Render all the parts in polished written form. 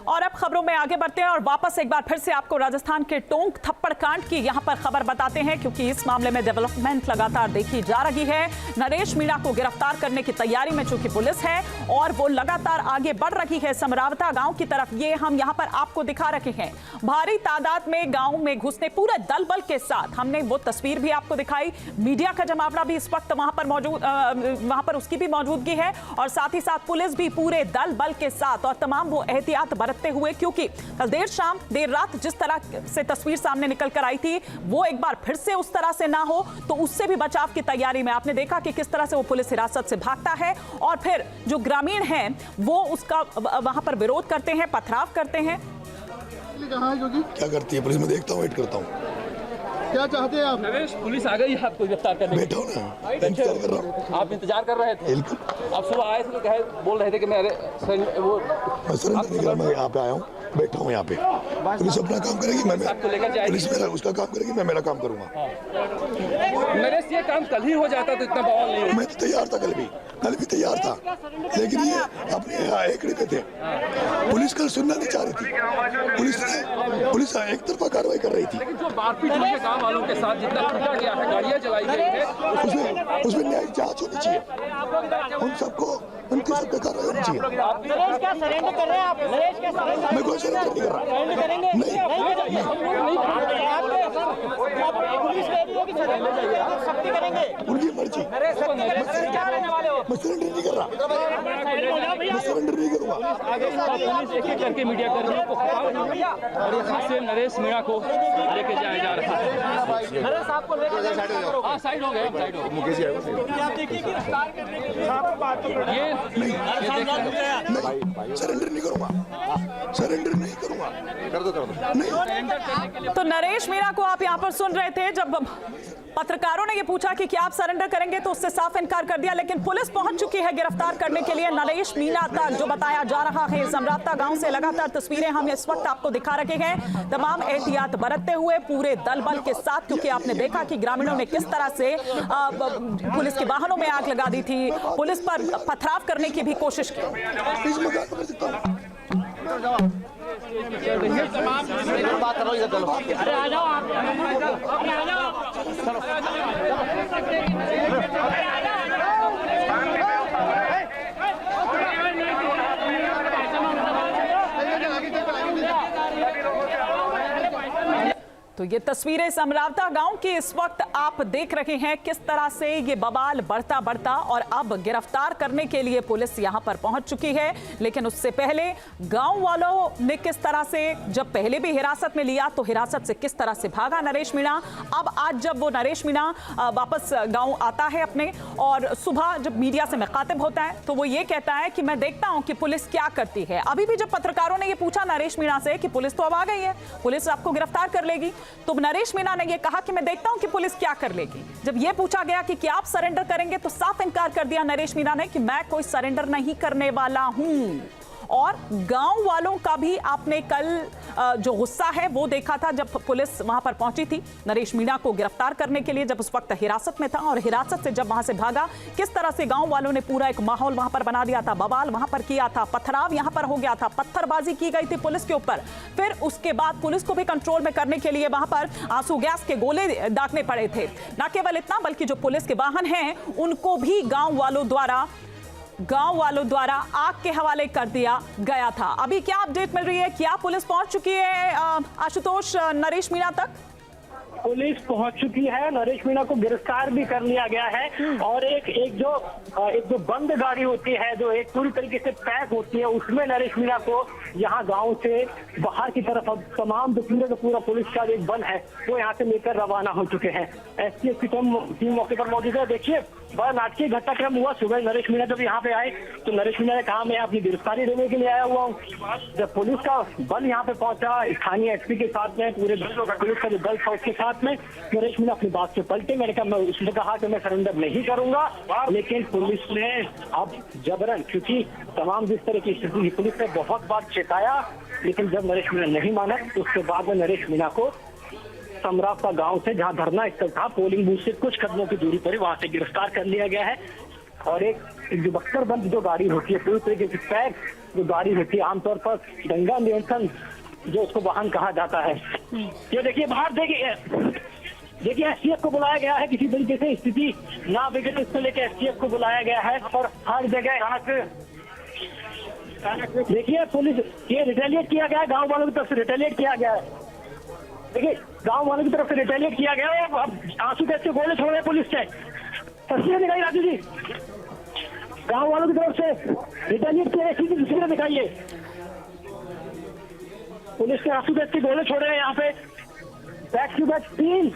और अब खबरों में आगे बढ़ते हैं और वापस एक बार फिर से आपको राजस्थान के टोंक थप्पड़ कांड की यहां पर खबर बताते हैं, क्योंकि इस मामले में डेवलपमेंट लगातार देखी जा रही है। नरेश मीणा को गिरफ्तार करने की तैयारी में चूंकि पुलिस है और वो लगातार आगे बढ़ रही है समरावता गांव की तरफ। ये हम यहां पर आपको दिखा रहे हैं, भारी तादाद में गांव में घुसने पूरे दल बल के साथ। हमने वो तस्वीर भी आपको दिखाई, मीडिया का जमावड़ा भी इस वक्त वहां पर मौजूद, वहां पर उसकी भी मौजूदगी है और साथ ही साथ पुलिस भी पूरे दल बल के साथ और तमाम वो एहतियात बरतते हुए, क्योंकि कल देर रात जिस तरह से तस्वीर सामने निकल कर आई थी वो एक बार फिर से उस तरह से ना हो, तो उससे भी बचाव की तैयारी में आपने देखा कि किस तरह से वो पुलिस हिरासत से भागता है और फिर जो ग्रामीण हैं वो उसका वहां पर विरोध करते हैं, पथराव करते हैं। क्या करती है पुलिस? मैं देखता हूँ, वेट करता हूँ। क्या चाहते हैं आप? नरेश, पुलिस आ गई है आपको गिरफ्तार करने। बैठो ना, इंतजार कर रहा हूँ। आप इंतजार कर रहे थे? आप सुबह आए थे तो बोल रहे थे कि मैं सरेंडर नहीं कर, मैं यहाँ पे आया हूँ, बैठा हूँ यहाँ पे। पुलिस अपना काम करेगी, मैं पुलिस मेरा उसका काम करेगी, मैं मेरा काम करूँगा। नरेश, ये काम कल ही हो जाता तो इतना बवाल नहीं होता। मैं तो तैयार था, कल भी तैयार था, लेकिन ये अपने एकड़े पे थे। पुलिस कल सुनना नहीं चाह रही थी, पुलिस एक तरफा कार्रवाई कर रही थी। लेकिन जो मारपीट हुई है गाँव वालों के साथ, जितना पीटा गया है, गाड़ियाँ जलाई गई है, उसमें न्यायिक जांच होनी चाहिए। उन सबको उनके सब पे कार्रवाई होनी चाहिए। नरेश, क्या सरेंडर कर रहे हैं आप? नरेश, क्या सरेंडर? मैं कोई सरेंडर नहीं कर रहा। सरेंडर करेंगे? पुलिस कह रही है कि सरेंडर सख्ती करेंगे। उनकी मर्जी। मैं सरेंडर नहीं कर रहा, मैं सरेंडर नहीं करूँगा। पुलिस एक एक करके मीडिया कर्मियों को और यहाँ से नरेश मीणा को लेके जाया जा रहा है। नरेश, आपको लेकर हाँ, साइड हो गए, साइड हो मुकेश जी आएगा। आप देखिए कि गिरफ्तार करने के लिए ये सरेंडर नहीं करूँगा, सरेंडर नहीं करूँगा। कर दो नहीं। तो नरेश मीणा को आप यहाँ पर सुन रहे थे, जब पत्रकारों ने ये पूछा कि क्या आप सरेंडर करेंगे तो उससे साफ इनकार कर दिया, लेकिन पुलिस पहुंच चुकी है गिरफ्तार करने के लिए नरेश मीणा तक। जो बताया जा रहा है, समरावता गांव से लगातार तस्वीरें हम इस वक्त आपको दिखा रहे हैं, तमाम एहतियात बरतते हुए पूरे दल बल के साथ, क्योंकि आपने देखा कि ग्रामीणों ने किस तरह से पुलिस के वाहनों में आग लगा दी थी, पुलिस पर पथराव करने की भी कोशिश की। बात करो, इधर चलो। अरे आ जाओ आप, अरे आ जाओ। तो ये तस्वीरें समरावता गांव की इस वक्त आप देख रहे हैं, किस तरह से ये बवाल बढ़ता और अब गिरफ्तार करने के लिए पुलिस यहां पर पहुंच चुकी है। लेकिन उससे पहले गांव वालों ने किस तरह से, जब पहले भी हिरासत में लिया तो हिरासत से किस तरह से भागा नरेश मीणा। अब आज जब वो नरेश मीणा वापस गाँव आता है अपने, और सुबह जब मीडिया से मुखातिब होता है तो वो ये कहता है कि मैं देखता हूँ कि पुलिस क्या करती है। अभी भी जब पत्रकारों ने ये पूछा नरेश मीणा से कि पुलिस तो अब आ गई है, पुलिस आपको गिरफ्तार कर लेगी, तो नरेश मीणा ने यह कहा कि मैं देखता हूं कि पुलिस क्या कर लेगी। जब यह पूछा गया कि क्या आप सरेंडर करेंगे तो साफ इनकार कर दिया नरेश मीणा ने कि मैं कोई सरेंडर नहीं करने वाला हूं। और गांव वालों का भी आपने कल जो गुस्सा है वो देखा था जब पुलिस वहां पर पहुंची थी नरेश मीणा को गिरफ्तार करने के लिए, जब उस वक्त हिरासत में था और हिरासत से जब वहां से भागा, किस तरह से गांव वालों ने पूरा एक माहौल वहां पर बना दिया था, बवाल वहां पर किया था, पथराव यहां पर हो गया था, पत्थरबाजी की गई थी पुलिस के ऊपर। फिर उसके बाद पुलिस को भी कंट्रोल में करने के लिए वहां पर आंसू गैस के गोले दागने पड़े थे। न केवल इतना, बल्कि जो पुलिस के वाहन हैं उनको भी गांव वालों द्वारा आग के हवाले कर दिया गया था। अभी क्या अपडेट मिल रही है, क्या पुलिस पहुंच चुकी है आशुतोष नरेश मीणा तक? पुलिस पहुंच चुकी है, नरेश मीणा को गिरफ्तार भी कर लिया गया है और एक जो बंद गाड़ी होती है, जो एक पूरी तरीके से पैक होती है, उसमें नरेश मीणा को यहाँ गांव से बाहर की तरफ अब तमाम जो पूरा पुलिस का एक बल है वो यहाँ से लेकर रवाना हो चुके हैं। एसटीएफ की टीम मौके पर मौजूद है। देखिए, बड़ा नाटकीय घटनाक्रम हुआ। सुबह नरेश मीणा जब यहाँ पे आए तो नरेश मीणा ने कहा मैं अपनी गिरफ्तारी देने के लिए आया हुआ हूँ। जब पुलिस का बल यहाँ पे पहुंचा, स्थानीय एसपी के साथ में, पूरे पुलिस का जो दल था उसके साथ में, नरेश मीणा अपनी बात से पलटे। उसने कहा कि मैं सरेंडर नहीं करूंगा, लेकिन पुलिस ने अब जबरन, क्योंकि तमाम जिस तरह की स्थिति, पुलिस ने बहुत बार चेताया, लेकिन जब नरेश मीणा नहीं माना तो उसके बाद में नरेश मीणा को समरावता गांव से, जहां धरना स्थल था, पोलिंग बूथ से कुछ कदमों की दूरी पर, वहां से गिरफ्तार कर लिया गया है। और एक जो बख्तर बंद जो गाड़ी होती है पूरी तरीके से पैक, जो गाड़ी होती है, आमतौर पर दंगा नियंत्रण जो उसको वाहन कहा जाता है। ये देखिए बाहर देखिए एसटीएफ को बुलाया गया है, किसी तरीके से स्थिति ना बिगड़े इसको लेकर एसटीएफ को बुलाया गया है और हर जगह यहाँ से देखिए पुलिस ये रिटेलिएट किया गया है, गांव वालों की तरफ से रिटेलिएट किया गया है। देखिए गांव वालों की तरफ से रिटेलिएट किया गया है। अब आंसू गैस के गोले छोड़ रहे पुलिस से, तस्वीरें दिखाई राजू जी, गांव वालों की तरफ से रिटेलिएट किया, ऐसी तस्वीरें दिखाइए। पुलिस के आंसू गैस के गोले छोड़े हैं यहाँ पे, बैक टू बैक 3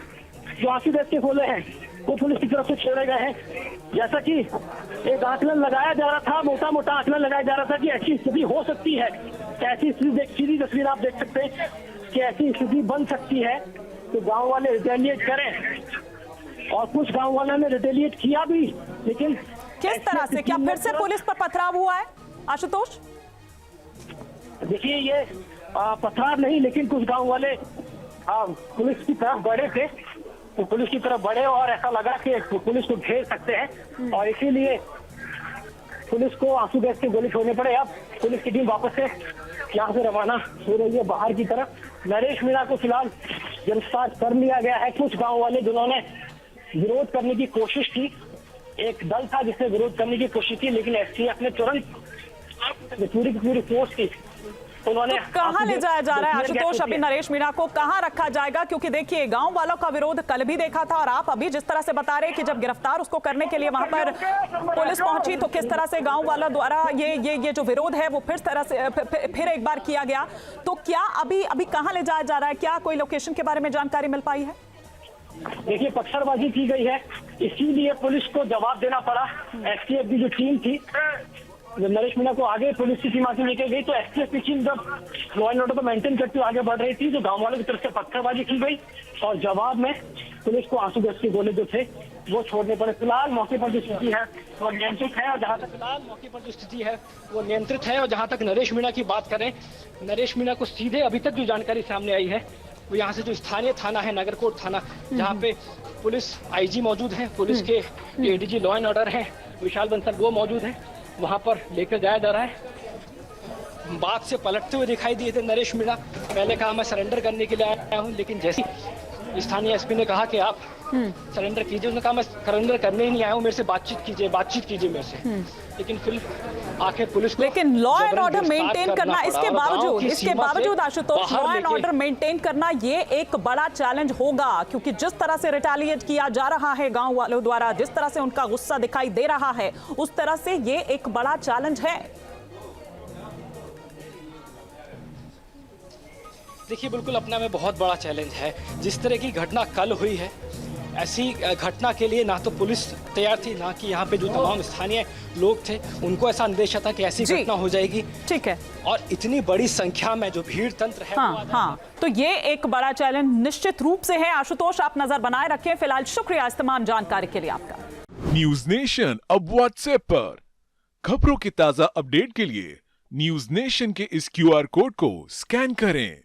जो आंसू गैस के गोले हैं वो पुलिस की तरफ से छोड़े गए हैं। जैसा कि एक आकलन लगाया जा रहा था, मोटा मोटा आकलन लगाया जा रहा था कि ऐसी स्थिति हो सकती है, ऐसी सीधी तस्वीर आप देख सकते हैं कि ऐसी स्थिति बन सकती है तो गांव वाले रिटेलिएट करें और कुछ गांव वालों ने रिटेलिएट किया भी, लेकिन किस तरह से, क्या फिर से पुलिस पर पथराव हुआ है आशुतोष? देखिए ये पथराव नहीं, लेकिन कुछ गांव वाले पुलिस की तरफ बढ़े थे, तो पुलिस की तरफ बढ़े और ऐसा लगा कि पुलिस को घेर सकते हैं और इसीलिए पुलिस को आंसू गैस के गोले छोड़ने पड़े। अब पुलिस की टीम वापस से यहाँ से रवाना हो रही है बाहर की तरफ। नरेश मीणा को फिलहाल गिरफ्तार कर लिया गया है। कुछ गांव वाले जिन्होंने विरोध करने की कोशिश की, एक दल था जिसने विरोध करने की कोशिश की, लेकिन एसटीएफ ने तुरंत पूरी की पूरी फोर्स थी, उन्होंने तो कहां ले जाया जा रहा है आशुतोष? अभी नरेश मीणा को कहां रखा जाएगा? क्योंकि देखिए गांव वालों का विरोध कल भी देखा था और आप अभी जिस तरह से बता रहे हैं कि जब गिरफ्तार उसको करने के लिए वहां पर पुलिस पहुंची तो किस तरह से गांव वालों द्वारा ये जो विरोध है वो फिर एक बार किया गया। तो क्या अभी कहां ले जाया जा रहा है? क्या कोई लोकेशन के बारे में जानकारी मिल पाई है? देखिए पत्थरबाजी की गई है, इसीलिए पुलिस को जवाब देना पड़ा। एसटीएफ की जो टीम थी, जब नरेश मीणा को आगे पुलिस की टीम आके लेके गई तो एसटीएफ की टीम जब लॉ एंड ऑर्डर को मेंटेन करते हुए आगे बढ़ रही थी तो गांव वालों की तरफ से पत्थरबाजी की गई और जवाब में पुलिस को आंसू गैस के गोले जो थे वो छोड़ने पड़े। फिलहाल मौके पर जो स्थिति है वो नियंत्रित है और जहाँ तक फिलहाल मौके पर जो स्थिति है वो नियंत्रित है। और जहाँ तक नरेश मीणा की बात करें, नरेश मीणा को सीधे अभी तक जो जानकारी सामने आई है वो यहाँ से जो स्थानीय थाना है नागरकोट थाना, जहाँ पे पुलिस आईजी मौजूद है, पुलिस के एडीजी लॉ एंड ऑर्डर है विशाल बंसल वो मौजूद है, वहां पर लेकर जाया जा रहा है। बात से पलटते हुए दिखाई दिए थे नरेश मीणा। पहले कहा मैं सरेंडर करने के लिए आया हूं, लेकिन जैसे स्थानीय एसपी ने कहा कि आप सरेंडर कीजिए, उन्होंने कहा मैं सरेंडर करने ही नहीं आया हूं, मेरे से बातचीत कीजिए मेरे से। लेकिन फिर आखिर पुलिस को लेकिन लॉ एंड ऑर्डर मेंटेन करना, इसके बावजूद Ashutosh law and order maintain करना ये एक बड़ा चैलेंज होगा, क्योंकि जिस तरह से रिटेलिएट किया जा रहा है गांव वालों द्वारा, जिस तरह से उनका गुस्सा दिखाई दे रहा है, उस तरह से ये एक बड़ा चैलेंज है। देखिए बिल्कुल अपना में बहुत बड़ा चैलेंज है। जिस तरह की घटना कल हुई है, ऐसी घटना के लिए ना तो पुलिस तैयार थी, ना कि यहाँ पे जो तमाम स्थानीय लोग थे उनको ऐसा अंदेशा था कि ऐसी घटना हो जाएगी। ठीक है, और इतनी बड़ी संख्या में जो भीड़ तंत्र है हाँ, तो ये एक बड़ा चैलेंज निश्चित रूप से है। आशुतोष आप नजर बनाए रखें। फिलहाल शुक्रिया इस तमाम जानकारी के लिए आपका। न्यूज नेशन अब व्हाट्सएप पर खबरों की ताजा अपडेट के लिए न्यूज नेशन के इस QR कोड को स्कैन करें।